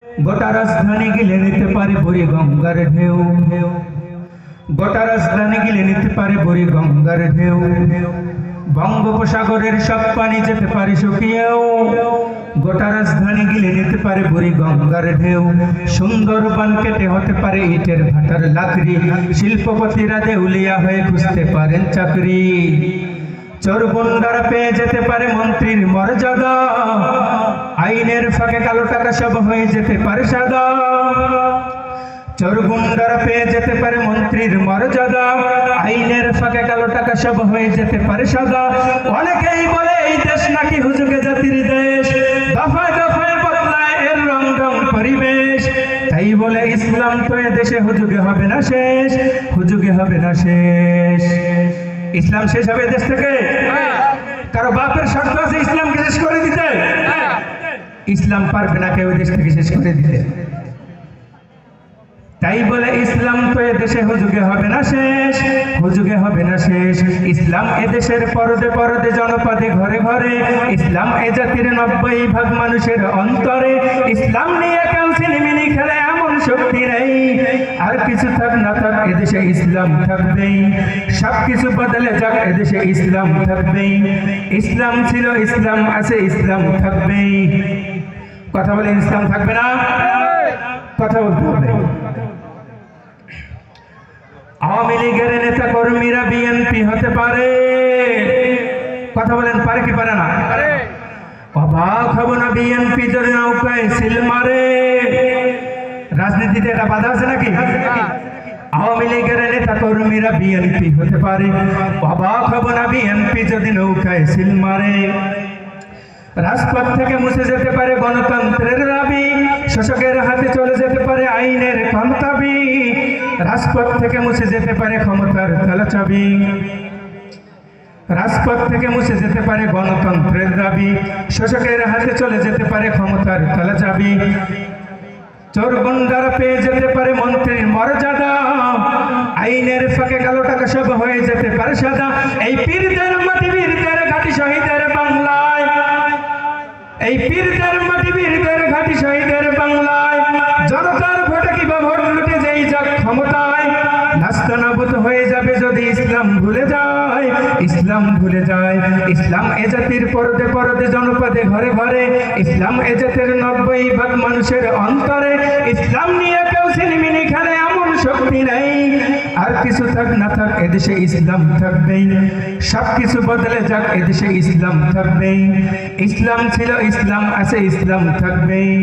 গোটা রাজধানী গিলে নিতে পারে বুড়ি গঙ্গার ঢেউ, গোটা রাজধানী গিলে নিতে পারে বুড়ি গঙ্গার ঢেউ। বঙ্গোপসাগরের সব পানি যেতে পারে শুকিয়েও, গোটা রাজধানী গিলে নিতে পারে বুড়ি গঙ্গার ঢেউ। সুন্দরবন কেটে হতে পারে ইটের ভাটার লাকড়ি, শিল্পপতিরা দেউলিয়া হয়ে খুঁজতে পারেন চাকরি। চোরগুন্ডারা পেয়ে যেতে পারে মন্ত্রীর মর্যাদা, আইনের ফাঁকে কালো টাকা সব হয়ে যেতে পারে সাদা। চোরগুন্ডারা পেয়ে যেতে পারে মন্ত্রীর মর্যাদা, আইনের ফাঁকে কালো টাকা সব হয়ে যেতে পারে সাদা। অনেকেই বলে এই দেশ নাকি হুজুগে জাতির দেশ, দফায় দফায় বদলায় এর রং রং পরিবেশ। তাই বলে ইসলাম তো এ দেশে হুজুগে হবে না শেষ, হুজুগে হবে না শেষ। ইসলাম শেষ হবে দেশ থেকে? কারো বাপের শর্ত আছে ইসলামকে শেষ করে দিতে? ইসলাম পারবে না কেউ দেশ থেকে শেষ করে দিতে। তাই বলে ইসলাম তো এ দেশে হুজুগে হবে না শেষ, হুজুগে হবে না শেষ। ইসলাম এ দেশের পরদে পরদে জনপদে ঘরে ঘরে, ইসলাম এ জাতির 90% মানুষের অন্তরে। ইসলাম নিয়ে কেউ সিনেমিনি খেলে এমন শক্তি নেই, আর কিছু থাক না থাক এদেশে ইসলাম থাকবেই। সব কিছু বদলে যাক এদেশে ইসলাম থাকবেই। ইসলাম ছিল, ইসলাম আছে, ইসলাম থাকবেই। কথা বলে ইসলাম থাকবে না? কথা বলতে হবে। আওয়ামী লীগের নেতা কর্মীরা বিএনপি হতে পারে, কথা বলেন পারে কি পারে না? অবাক হব না বিএনপি যদি নৌকায় সিল মারে। রাজনীতিতে এটা বাধা আছে নাকি? আওয়ামী লীগের নেতা কর্মীরা বিএনপি হতে পারে, অবাক হব না বিএনপি যদি নৌকায় সিল মারে। রাজপথ থেকে মুছে যেতে পারে গণতন্ত্রের দাবি, শাসকের হাতে চলে যেতে পারে আইনের ক্ষমতাবি। রাজপথ থেকে মুছে যেতে পারে ক্ষমতার তালাচাবি, রাজপথ থেকে মুছে যেতে পারে গণতন্ত্রের দাবি, শাসকের হাতে চলে যেতে পারে ক্ষমতার তালাচাবি। চোরগুন্ডারা পেয়ে যেতে পারে মন্ত্রীর মর্যাদা, আইনের ফাঁকে কালো টাকা সব হয়ে যেতে পারে সাদা। এই পীরদের মাটি বীরদের ঘাটি শহীদের বাংলায়, এই পীরদের মাটি বীরদের ঘাটি শহীদের বাংলায়, জনতার ভোটে কিবা ভোট লুটে যেই যাক ক্ষমতায়। নাস্তানাবুদ হয়ে যাবে যদি ইসলাম ভুলে যায়, ইসলাম ভুলে যায়। ইসলাম এ জাতির পরদে পরদে জনপদে ঘরে ঘরে, ইসলাম এ জাতির 90% মানুষের অন্তরে। ইসলাম নিয়ে কেউ সিনেমিনি খেলে এমন শক্তি নেই, আর কিছু থাক না থাক এদেশে ইসলাম থাকবেই। সব কিছু বদলে যাক এদেশে ইসলাম থাকবেই। ইসলাম ছিল, ইসলাম আছে, ইসলাম থাকবেই।